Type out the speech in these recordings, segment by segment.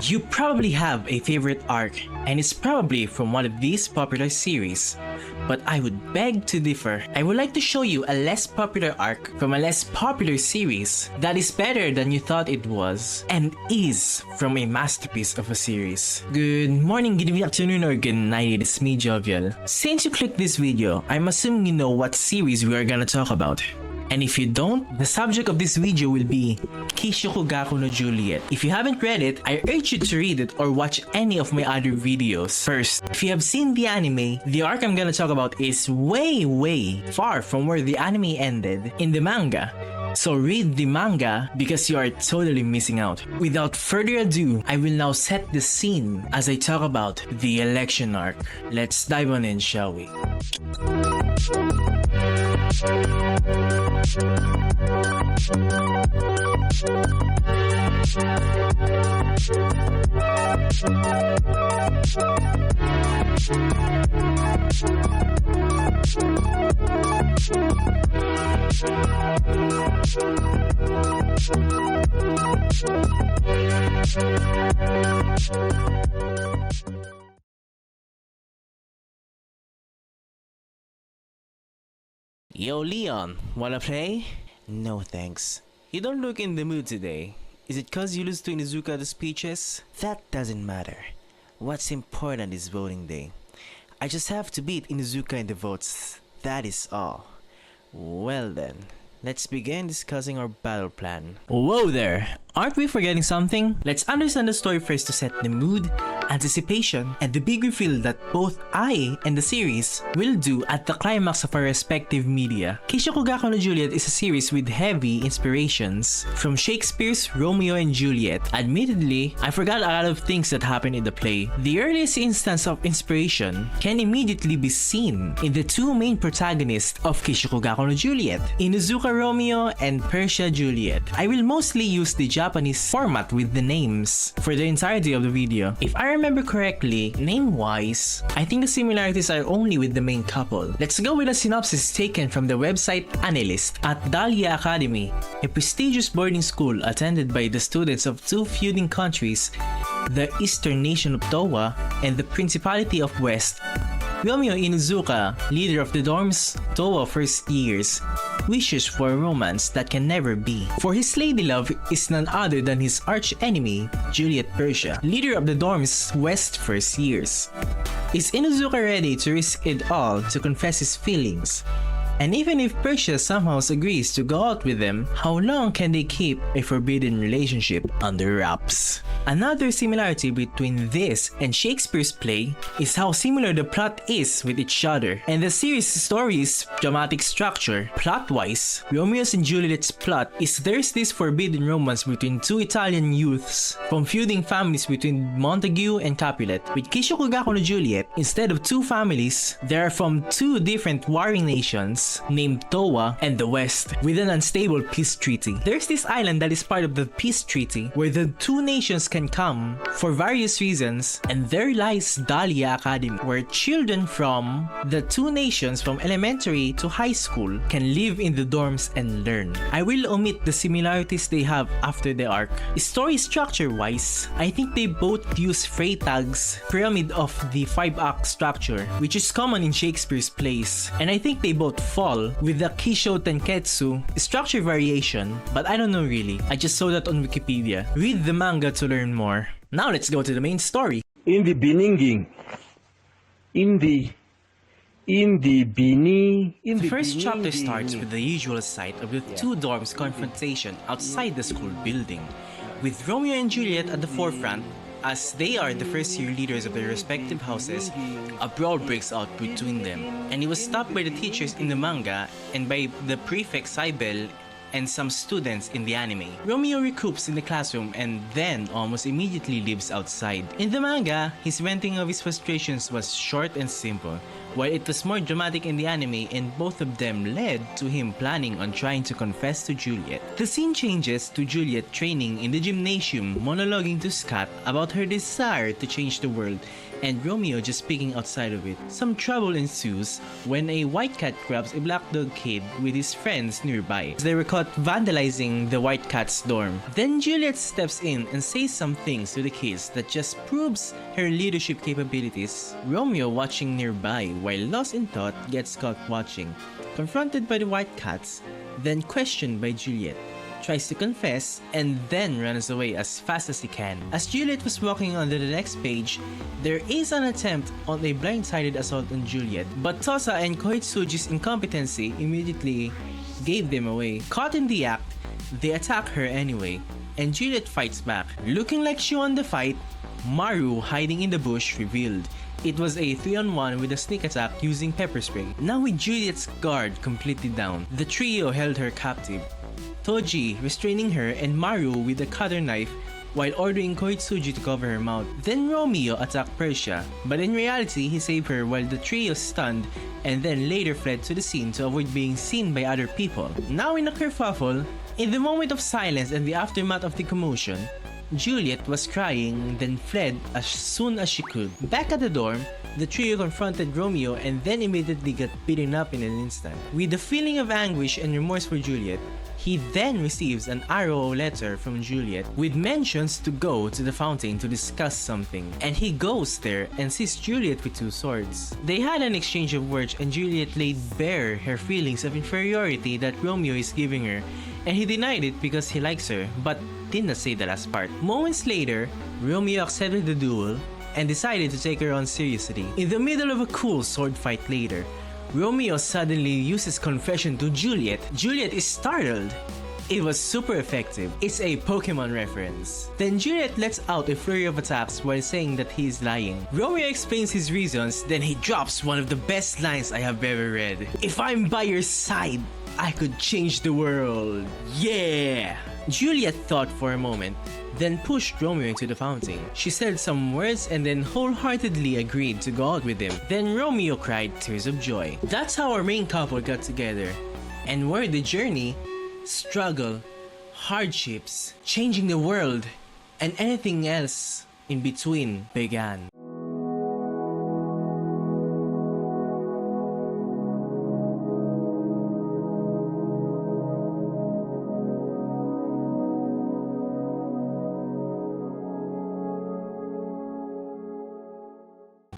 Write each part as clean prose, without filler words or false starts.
You probably have a favorite arc, and it's probably from one of these popular series. But I would beg to differ. I would like to show you a less popular arc from a less popular series that is better than you thought it was, and is from a masterpiece of a series. Good morning, good afternoon, or good night, it's me, Jovial. Since you clicked this video, I'm assuming you know what series we are gonna talk about. And if you don't, the subject of this video will be Kishuku Gakkou no Juliet. If you haven't read it, I urge you to read it or watch any of my other videos. First, if you have seen the anime, the arc I'm gonna talk about is way far from where the anime ended in the manga. So read the manga because you are totally missing out. Without further ado, I will now set the scene as I talk about the election arc. Let's dive on in, shall we? Yo Leon, wanna play? No thanks. You don't look in the mood today. Is it cause you lose to Inuzuka at the speeches? That doesn't matter. What's important is voting day. I just have to beat Inuzuka in the votes. That is all. Well then, let's begin discussing our battle plan. Whoa there! Aren't we forgetting something? Let's understand the story first to set the mood, anticipation, and the big reveal that both I and the series will do at the climax of our respective media. Kishuku Gakkou no Juliet is a series with heavy inspirations from Shakespeare's Romeo and Juliet. Admittedly, I forgot a lot of things that happened in the play. The earliest instance of inspiration can immediately be seen in the two main protagonists of Kishuku Gakkou no Juliet, Inuzuka Romeo and Persia Juliet. I will mostly use the Japanese format with the names for the entirety of the video. If I remember correctly, name-wise, I think the similarities are only with the main couple. Let's go with a synopsis taken from the website Analyst. At Dahlia Academy, a prestigious boarding school attended by the students of two feuding countries, the Eastern nation of Towa and the Principality of West, Romeo Inuzuka, leader of the dorm's Towa first years, wishes for a romance that can never be. For his lady love is none other than his arch enemy, Juliet Persia, leader of the dorm's West first years. Is Inuzuka ready to risk it all to confess his feelings? And even if Persia somehow agrees to go out with them, how long can they keep a forbidden relationship under wraps? Another similarity between this and Shakespeare's play is how similar the plot is with each other. And the series' story's dramatic structure, plot-wise, Romeo's and Juliet's plot is there's this forbidden romance between two Italian youths from feuding families between Montague and Capulet. With Kishuku Gakkou no Juliet, instead of two families, they are from two different warring nations named Towa and the West, with an unstable peace treaty. There's this island that is part of the peace treaty where the two nations can come for various reasons, and there lies Dahlia Academy, where children from the two nations from elementary to high school can live in the dorms and learn. I will omit the similarities they have after the arc. Story structure wise, I think they both use Freytag's pyramid of the 5-act structure, which is common in Shakespeare's plays, and I think they both fall with the Kisho Tenketsu structure variation, but I don't know really. I just saw that on Wikipedia. Read the manga to learn more. Now let's go to the main story. In the beginning, The first chapter starts with the usual sight of the two dorms' confrontation outside the school building, with Romeo and Juliet at the forefront. As they are the first-year leaders of their respective houses, a brawl breaks out between them, and it was stopped by the teachers in the manga and by the prefect Cybele and some students in the anime. Romeo recoups in the classroom and then almost immediately leaves outside. In the manga, his venting of his frustrations was short and simple, while it was more dramatic in the anime, and both of them led to him planning on trying to confess to Juliet. The scene changes to Juliet training in the gymnasium, monologuing to Scott about her desire to change the world, and Romeo just speaking outside of it. Some trouble ensues when a white cat grabs a black dog kid with his friends nearby. They were caught vandalizing the white cat's dorm. Then Juliet steps in and says some things to the kids that just proves her leadership capabilities. Romeo, watching nearby while lost in thought, gets caught watching, confronted by the white cats, then questioned by Juliet, tries to confess, and then runs away as fast as he can. As Juliet was walking on to the next page, there is an attempt on a blindsided assault on Juliet, but Tosa and Koitsuji's incompetency immediately gave them away. Caught in the act, they attack her anyway, and Juliet fights back. Looking like she won the fight, Maru, hiding in the bush, revealed it was a 3-on-1 with a sneak attack using pepper spray. Now with Juliet's guard completely down, the trio held her captive, Toji restraining her and Maru with a cutter knife while ordering Koitsuji to cover her mouth. Then Romeo attacked Persia, but in reality he saved her while the trio stunned and then later fled to the scene to avoid being seen by other people. Now in a kerfuffle, in the moment of silence and the aftermath of the commotion, Juliet was crying, then fled as soon as she could. Back at the dorm, the trio confronted Romeo and then immediately got beaten up in an instant. With the feeling of anguish and remorse for Juliet, he then receives an ROO letter from Juliet with mentions to go to the fountain to discuss something, and he goes there and sees Juliet with 2 swords. They had an exchange of words and Juliet laid bare her feelings of inferiority that Romeo is giving her, and he denied it because he likes her, but did not say the last part. Moments later, Romeo accepted the duel and decided to take her on seriously. In the middle of a cool sword fight later, Romeo suddenly uses confession to Juliet. Juliet is startled. It was super effective. It's a Pokemon reference. Then Juliet lets out a flurry of attacks while saying that he is lying. Romeo explains his reasons, then he drops one of the best lines I have ever read. "If I'm by your side, I could change the world. Yeah!" Juliet thought for a moment, then pushed Romeo into the fountain. She said some words and then wholeheartedly agreed to go out with him. Then Romeo cried tears of joy. That's how our main couple got together, and where the journey, struggle, hardships, changing the world, and anything else in between began.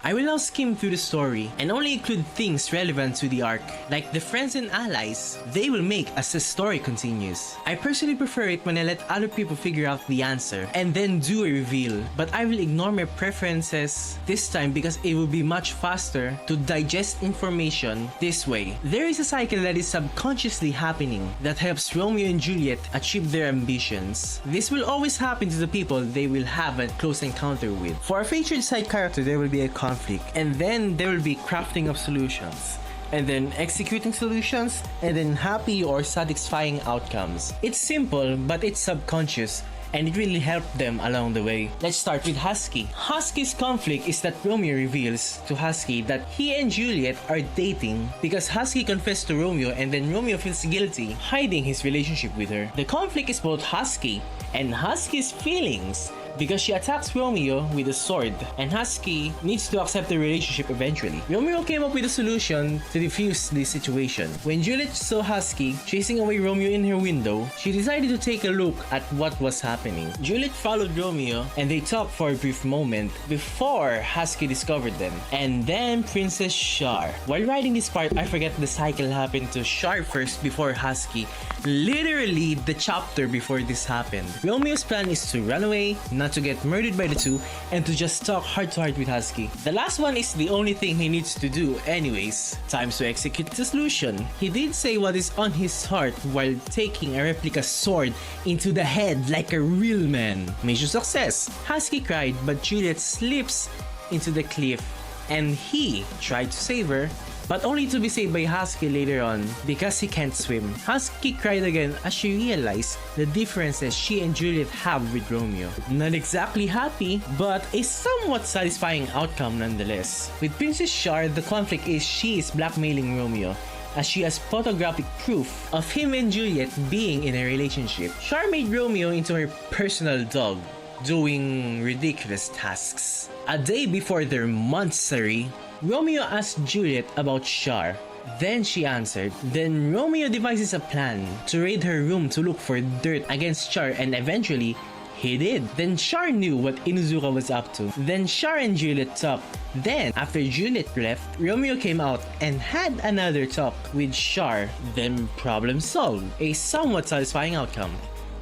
I will now skim through the story and only include things relevant to the arc, like the friends and allies they will make as the story continues. I personally prefer it when I let other people figure out the answer and then do a reveal, but I will ignore my preferences this time because it will be much faster to digest information this way. There is a cycle that is subconsciously happening that helps Romeo and Juliet achieve their ambitions. This will always happen to the people they will have a close encounter with. For a featured side character, there will be a conflict, and then there will be crafting of solutions, and then executing solutions, and then happy or satisfying outcomes. It's simple, but it's subconscious, and it really helped them along the way. Let's start with Husky. Husky's conflict is that Romeo reveals to Husky that he and Juliet are dating because Husky confessed to Romeo and then Romeo feels guilty hiding his relationship with her. The conflict is both Husky and Husky's feelings because she attacks Romeo with a sword, and Husky needs to accept the relationship eventually. Romeo came up with a solution to defuse this situation. When Juliet saw Husky chasing away Romeo in her window, she decided to take a look at what was happening. Juliet followed Romeo and they talked for a brief moment before Husky discovered them. And then Princess Char. While writing this part, I forget the cycle happened to Char first before Husky. Literally the chapter before this happened. Romeo's plan is to run away, not to get murdered by the two, and to just talk heart to heart with Husky. The last one is the only thing he needs to do anyways. Time to execute the solution. He did say what is on his heart while taking a replica sword into the head like a real man. Mission success. Husky cried, but Juliet slips into the cliff and he tried to save her, but only to be saved by Husky later on because he can't swim. Husky cried again as she realized the differences she and Juliet have with Romeo. Not exactly happy, but a somewhat satisfying outcome nonetheless. With Princess Char, the conflict is she is blackmailing Romeo, as she has photographic proof of him and Juliet being in a relationship. Char made Romeo into her personal dog, doing ridiculous tasks. A day before their monthsary, Romeo asked Juliet about Char. Then she answered. Then Romeo devises a plan to raid her room to look for dirt against Char, and eventually he did. Then Char knew what Inuzuka was up to. Then Char and Juliet talked. Then, after Juliet left, Romeo came out and had another talk with Char. Then problem solved. A somewhat satisfying outcome.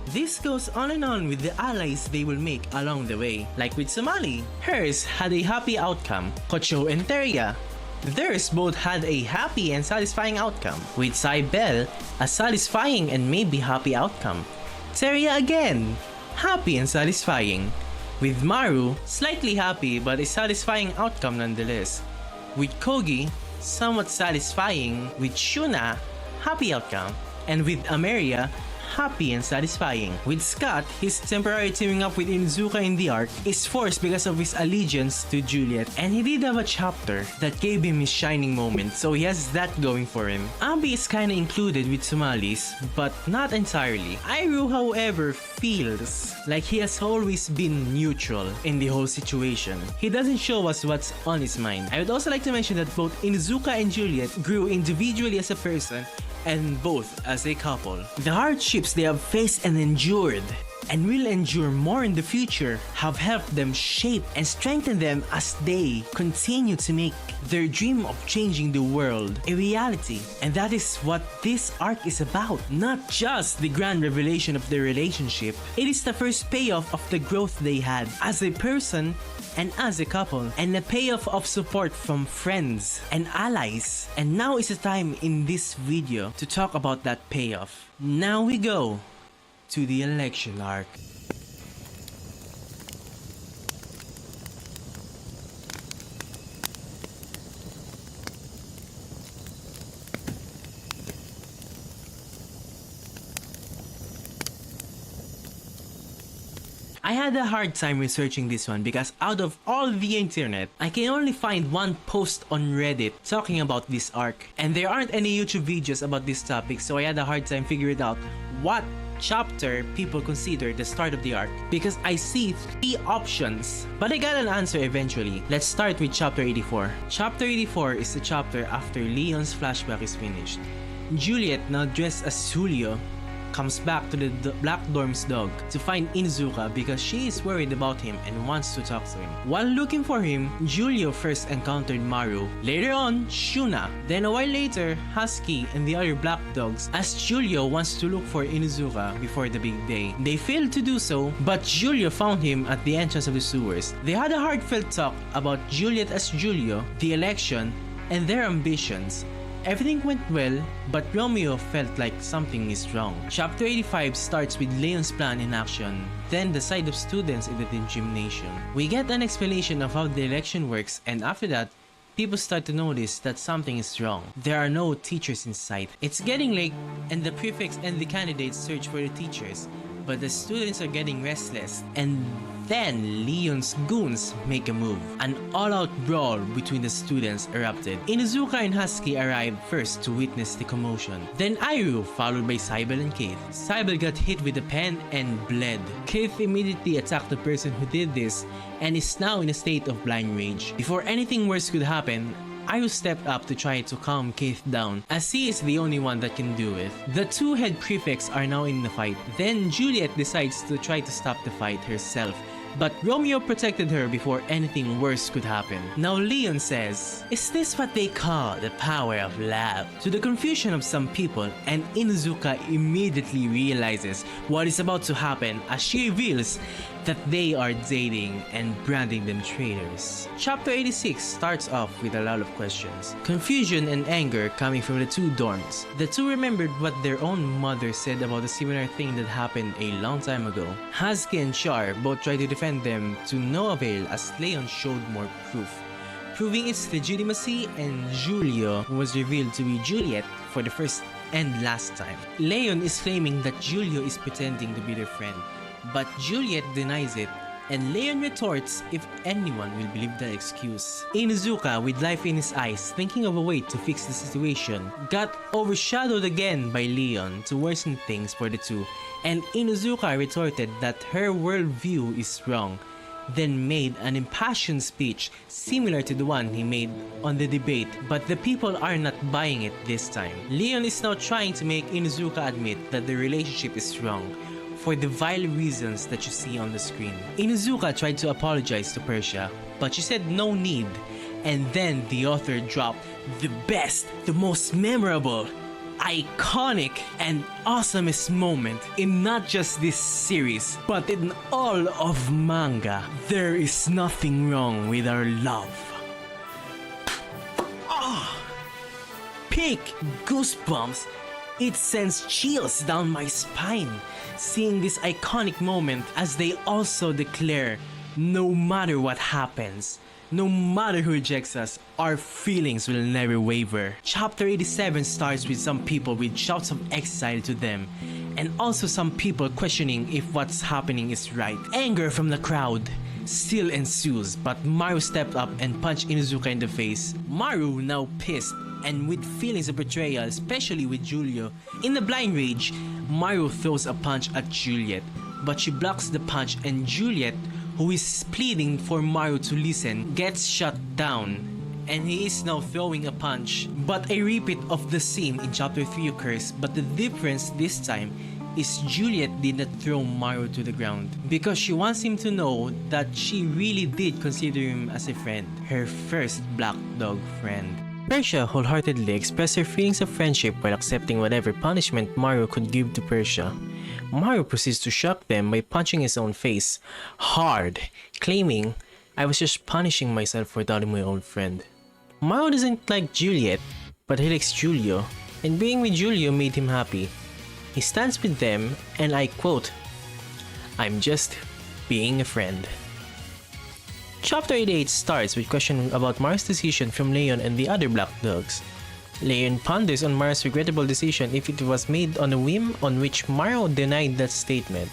This goes on and on with the allies they will make along the way. Like with Somali, hers had a happy outcome. Kocho and Teria, theirs both had a happy and satisfying outcome. With Cybele, a satisfying and maybe happy outcome. Teria again, happy and satisfying. With Maru, slightly happy but a satisfying outcome nonetheless. With Kogi, somewhat satisfying. With Shuna, happy outcome. And with Ameria, happy and satisfying. With Scott, his temporary teaming up with Inuzuka in the arc is forced because of his allegiance to Juliet, and he did have a chapter that gave him his shining moment, so he has that going for him. Abi is kinda included with Somalis, but not entirely. Iru, however, feels like he has always been neutral in the whole situation. He doesn't show us what's on his mind. I would also like to mention that both Inuzuka and Juliet grew individually as a person and both as a couple. The hardships they have faced and endured, and will endure more in the future, have helped them shape and strengthen them as they continue to make their dream of changing the world a reality. And that is what this arc is about. Not just the grand revelation of their relationship, it is the first payoff of the growth they had as a person and as a couple, and a payoff of support from friends and allies. And now is the time in this video to talk about that payoff. Now we go to the election arc. I had a hard time researching this one because out of all the internet, I can only find one post on Reddit talking about this arc, and there aren't any YouTube videos about this topic, so I had a hard time figuring out what chapter people consider the start of the arc, because I see 3 options, but I got an answer eventually. Let's start with chapter 84. Chapter 84 is the chapter after Leon's flashback is finished. Juliet, now dressed as Julio, comes back to the Black Dorm's dog to find Inuzuka because she is worried about him and wants to talk to him. While looking for him, Julio first encountered Maru, later on Shuna, then a while later Husky and the other black dogs, as Julio wants to look for Inuzuka before the big day. They failed to do so, but Julio found him at the entrance of the sewers. They had a heartfelt talk about Juliet as Julio, the election, and their ambitions. Everything went well, but Romeo felt like something is wrong. Chapter 85 starts with Leon's plan in action, then the side of students in the gymnasium. We get an explanation of how the election works, and after that, people start to notice that something is wrong. There are no teachers in sight. It's getting late, and the prefects and the candidates search for the teachers, but the students are getting restless, and then Leon's goons make a move. An all-out brawl between the students erupted. Inuzuka and Husky arrived first to witness the commotion. Then Iru, followed by Cybele and Keith. Cybele got hit with a pen and bled. Keith immediately attacked the person who did this and is now in a state of blind rage. Before anything worse could happen, Iru stepped up to try to calm Keith down, as he is the only one that can do it. The 2 head prefects are now in the fight. Then Juliet decides to try to stop the fight herself, but Romeo protected her before anything worse could happen. Now Leon says, "Is this what they call the power of love?" To the confusion of some people, and Inuzuka immediately realizes what is about to happen as she reveals that they are dating and branding them traitors. Chapter 86 starts off with a lot of questions, confusion and anger coming from the 2 dorms. The 2 remembered what their own mother said about a similar thing that happened a long time ago. Husky and Char both tried to defend them to no avail as Leon showed more proof. proving its legitimacy, and Giulio was revealed to be Juliet for the first and last time. Leon is claiming that Giulio is pretending to be their friend, but Juliet denies it, and Leon retorts if anyone will believe that excuse. Inuzuka, with life in his eyes, thinking of a way to fix the situation, got overshadowed again by Leon to worsen things for the two, and Inuzuka retorted that her worldview is wrong, then made an impassioned speech similar to the one he made on the debate, but the people are not buying it this time. Leon is now trying to make Inuzuka admit that the relationship is wrong, for the vile reasons that you see on the screen. Inuzuka tried to apologize to Persia, but she said no need, and then the author dropped the best, the most memorable, iconic, and awesomest moment in not just this series, but in all of manga. There is nothing wrong with our love. Peak goosebumps. It sends chills down my spine, seeing this iconic moment as they also declare, no matter what happens, no matter who rejects us, our feelings will never waver. Chapter 87 starts with some people with shouts of exile to them, and also some people questioning if what's happening is right. Anger from the crowd still ensues, but Maru stepped up and punched Inuzuka in the face. Maru, now pissed and with feelings of betrayal, especially with Giulio. In a blind rage, Maru throws a punch at Juliet, but she blocks the punch, and Juliet, who is pleading for Maru to listen, gets shut down, and he is now throwing a punch. But a repeat of the scene in chapter 3 occurs, but the difference this time is Juliet did not throw Maru to the ground because she wants him to know that she really did consider him as a friend, her first black dog friend. Persia wholeheartedly expressed her feelings of friendship while accepting whatever punishment Maru could give to Persia. Maru proceeds to shock them by punching his own face hard, claiming, "I was just punishing myself for doubting my old friend." Maru doesn't like Juliet, but he likes Giulio, and being with Giulio made him happy. He stands with them, and I quote, "I'm just being a friend." Chapter 88 starts with questions about Maru's decision from Leon and the other black dogs. Leon ponders on Maru's regrettable decision if it was made on a whim, on which Maru denied that statement.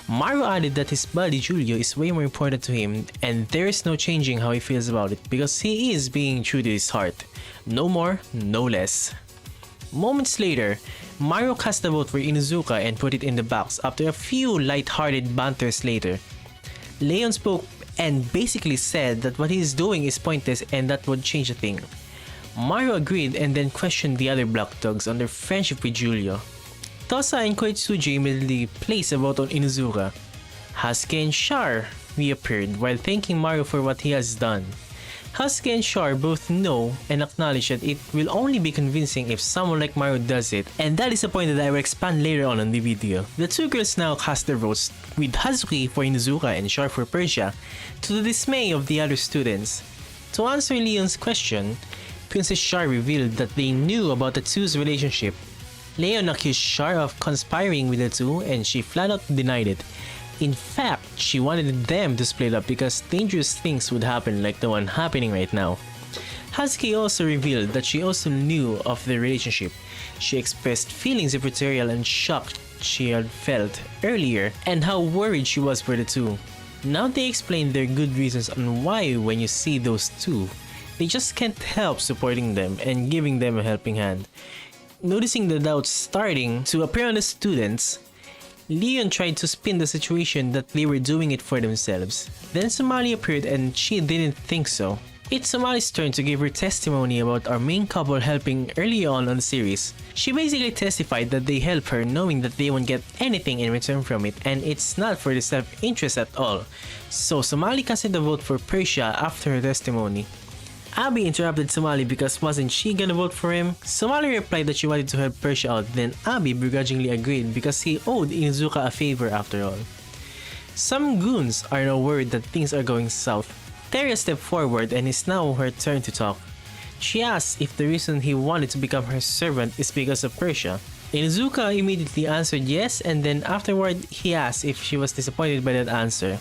Maru added that his buddy Giulio is way more important to him, and there is no changing how he feels about it because he is being true to his heart. No more, no less. Moments later, Maru cast a vote for Inuzuka and put it in the box after a few light-hearted banters later. Leon spoke and basically said that what he is doing is pointless and that would change a thing. Maru agreed and then questioned the other black dogs on their friendship with Giulio. Tosa and Koitsuji immediately placed a vote on Inuzuka. Hasuke and Char reappeared while thanking Maru for what he has done. Hasuke and Char both know and acknowledge that it will only be convincing if someone like Maru does it, and that is a point that I will expand later on in the video. The two girls now cast their votes, with Hasuke for Inuzuka and Char for Persia, to the dismay of the other students. To answer Leon's question, Princess Char revealed that they knew about the two's relationship. Leon accused Char of conspiring with the two, and she flat out denied it. In fact, she wanted them to split up because dangerous things would happen like the one happening right now. Hasuke also revealed that she also knew of their relationship. She expressed feelings of betrayal and shock she had felt earlier and how worried she was for the two. Now they explained their good reasons on why when you see those two, they just can't help supporting them and giving them a helping hand. Noticing the doubts starting to appear on the students, Leon tried to spin the situation that they were doing it for themselves. Then Somali appeared and she didn't think so. It's Somali's turn to give her testimony about our main couple helping early on the series. She basically testified that they help her knowing that they won't get anything in return from it and it's not for the self-interest at all. So Somali casted a vote for Persia after her testimony. Abby interrupted Somali because wasn't she gonna vote for him? Somali replied that she wanted to help Persia out, then Abby begrudgingly agreed because he owed Inuzuka a favor after all. Some goons are now worried that things are going south. Teria stepped forward and it's now her turn to talk. She asked if the reason he wanted to become her servant is because of Persia. Inuzuka immediately answered yes, and then afterward he asked if she was disappointed by that answer.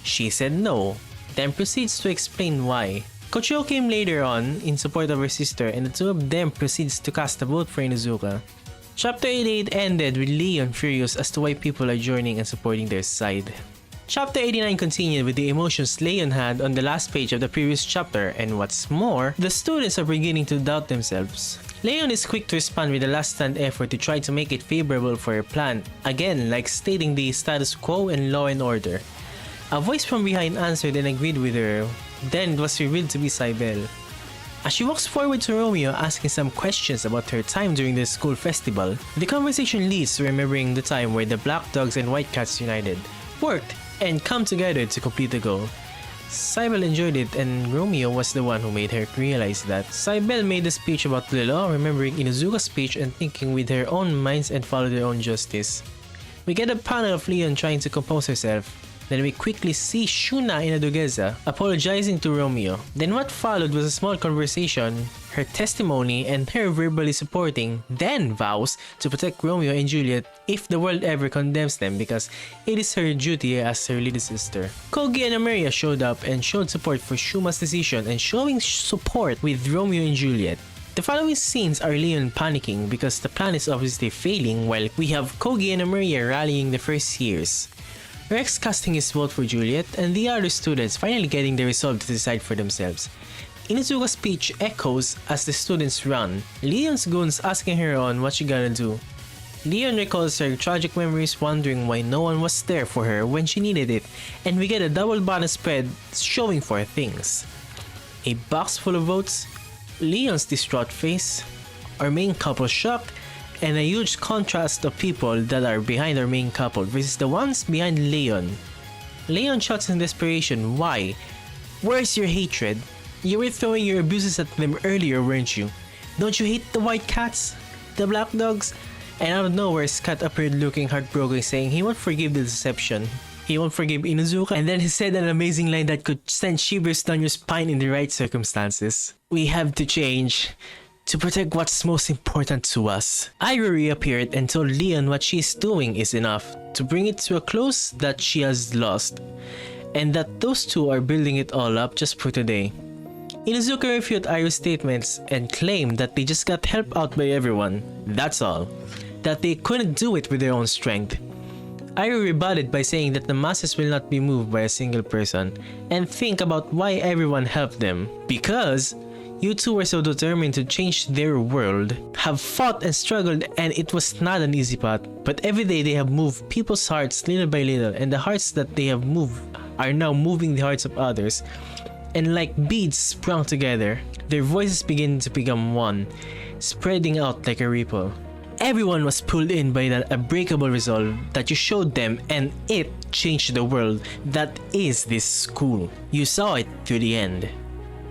She said no, then proceeds to explain why. Kochio came later on in support of her sister, and the two of them proceeds to cast a vote for Inuzuka. Chapter 88 ended with Leon furious as to why people are joining and supporting their side. Chapter 89 continued with the emotions Leon had on the last page of the previous chapter, and what's more, the students are beginning to doubt themselves. Leon is quick to respond with a last-stand effort to try to make it favorable for her plan, again like stating the status quo and law and order. A voice from behind answered and agreed with her, then it was revealed to be Cybele. As she walks forward to Romeo asking some questions about her time during the school festival, the conversation leads to remembering the time where the Black Dogs and White Cats united, worked, and come together to complete the goal. Cybele enjoyed it, and Romeo was the one who made her realize that. Cybele made a speech about the law, remembering Inuzuka's speech and thinking with her own minds and followed their own justice. We get a panel of Leon trying to compose herself. Then we quickly see Shuna Inadugeza apologizing to Romeo. Then what followed was a small conversation, her testimony, and her verbally supporting, then vows to protect Romeo and Juliet if the world ever condemns them because it is her duty as her little sister. Kogi and Ameria showed up and showed support for Shuma's decision and showing support with Romeo and Juliet. The following scenes are Leon panicking because the plan is obviously failing, while we have Kogi and Ameria rallying the first years. Rex casting his vote for Juliet, and the other students finally getting the resolve to decide for themselves. Inuzuka's speech echoes as the students run, Leon's goons asking her on what she gonna do. Leon recalls her tragic memories, wondering why no one was there for her when she needed it, and we get a double bonus spread showing 4 things. A box full of votes, Leon's distraught face, our main couple shocked, and a huge contrast of people that are behind our main couple versus the ones behind Leon. Leon shouts in desperation, why? Where's your hatred? You were throwing your abuses at them earlier, weren't you? Don't you hate the White Cats? The Black Dogs? And out of nowhere, Scott appeared looking heartbroken, saying he won't forgive the deception. He won't forgive Inuzuka, and then he said an amazing line that could send shivers down your spine in the right circumstances. We have to change to protect what's most important to us. Iru reappeared and told Leon what she is doing is enough to bring it to a close that she has lost, and that those two are building it all up just for today. Inuzuka refuted Iru's statements and claimed that they just got help out by everyone, that's all, that they couldn't do it with their own strength. Iru rebutted by saying that the masses will not be moved by a single person, and think about why everyone helped them, because you two were so determined to change their world, have fought and struggled, and it was not an easy path, but every day they have moved people's hearts little by little, and the hearts that they have moved are now moving the hearts of others, and like beads sprung together, their voices begin to become one, spreading out like a ripple. Everyone was pulled in by that unbreakable resolve that you showed them, and it changed the world that is this school. You saw it to the end.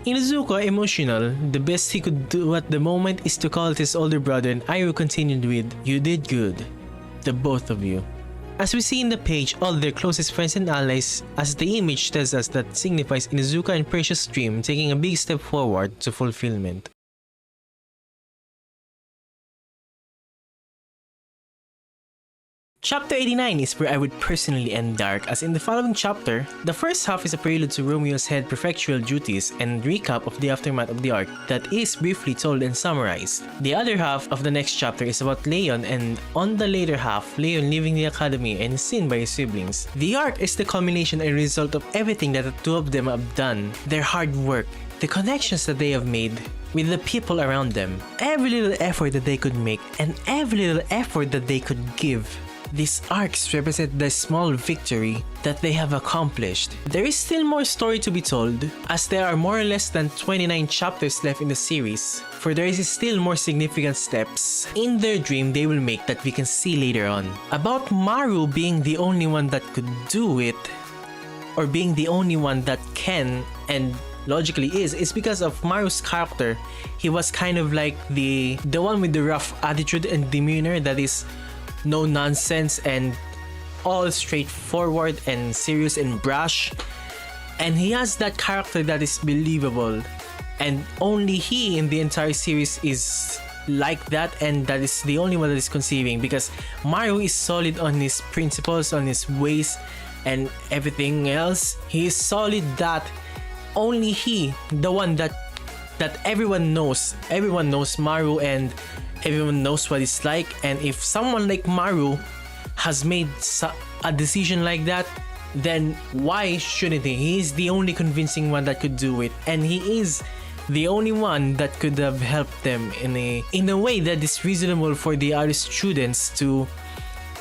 Inuzuka, emotional, the best he could do at the moment is to call his older brother, and Iru continued with, "You did good, the both of you." As we see in the page, all their closest friends and allies, as the image tells us, that signifies Inuzuka and Precious Dream taking a big step forward to fulfillment. Chapter 89 is where I would personally end the arc, as in the following chapter, the first half is a prelude to Romeo's head prefectural duties and recap of the aftermath of the arc that is briefly told and summarized. The other half of the next chapter is about Leon, and on the later half, Leon leaving the academy and seen by his siblings. The arc is the culmination and result of everything that the two of them have done, their hard work, the connections that they have made with the people around them, every little effort that they could make, and every little effort that they could give. These arcs represent the small victory that they have accomplished. There is still more story to be told, as there are more or less than 29 chapters left in the series, for there is still more significant steps in their dream they will make that we can see later on. About Maru being the only one that could do it, or being the only one that can, and logically is because of Maru's character. He was kind of like the one with the rough attitude and demeanor that is no nonsense and all straightforward and serious and brash, and he has that character that is believable, and only he in the entire series is like that, and that is the only one that is conceiving, because Maru is solid on his principles, on his ways and everything else. He is solid that only he, the one that everyone knows. Everyone knows Maru and everyone knows what it's like. And if someone like Maru has made a decision like that, then why shouldn't he? He is the only convincing one that could do it, and he is the only one that could have helped them in a way that is reasonable for the other students to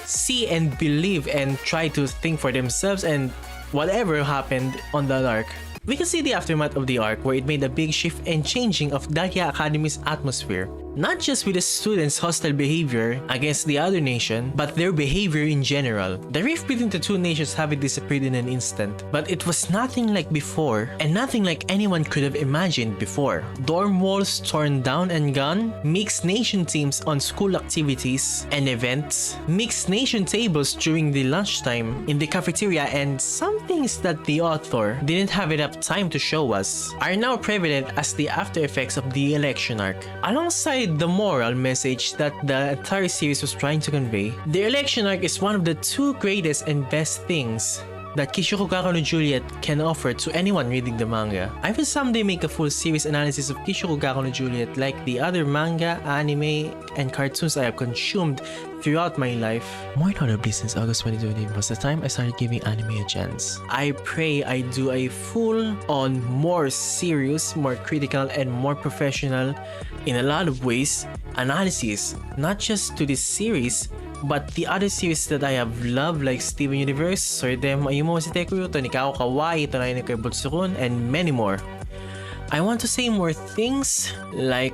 see and believe and try to think for themselves and whatever happened on that arc. We can see the aftermath of the arc where it made a big shift and changing of Dakia Academy's atmosphere. Not just with the students' hostile behavior against the other nation, but their behavior in general. The rift between the two nations haven't disappeared in an instant, but it was nothing like before, and nothing like anyone could have imagined before. Dorm walls torn down and gone, mixed nation teams on school activities and events, mixed nation tables during the lunchtime in the cafeteria, and some things that the author didn't have enough time to show us are now prevalent as the after effects of the election arc. Alongside the moral message that the entire series was trying to convey, the election arc is one of the two greatest and best things that Kishuku no Juliet can offer to anyone reading the manga. I will someday make a full series analysis of Kishuku no Juliet like the other manga, anime, and cartoons I have consumed throughout my life. More notably, since August 2020 was the time I started giving anime a chance. I pray I do a full-on, more serious, more critical, and more professional, in a lot of ways, analysis, not just to this series, but the other series that I have loved like Steven Universe, Sordem Ayumo Siteku, Tonikao Kawaii, Tonai no Kay Butsukun, and many more. I want to say more things, like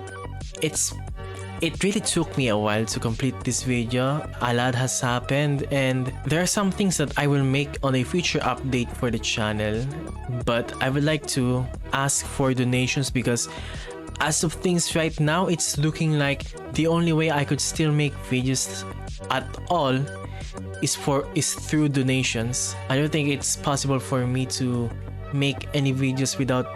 it really took me a while to complete this video. A lot has happened and there are some things that I will make on a future update for the channel, but I would like to ask for donations because as of things right now, it's looking like the only way I could still make videos at all is through donations. I don't think it's possible for me to make any videos without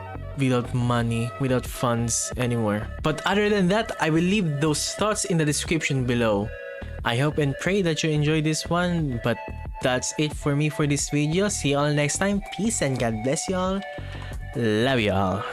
money, without funds anymore. But other than that, I will leave those thoughts in the description below. I hope and pray that you enjoyed this one, but that's it for me for this video. See you all next time. Peace and God bless you all. Love you all.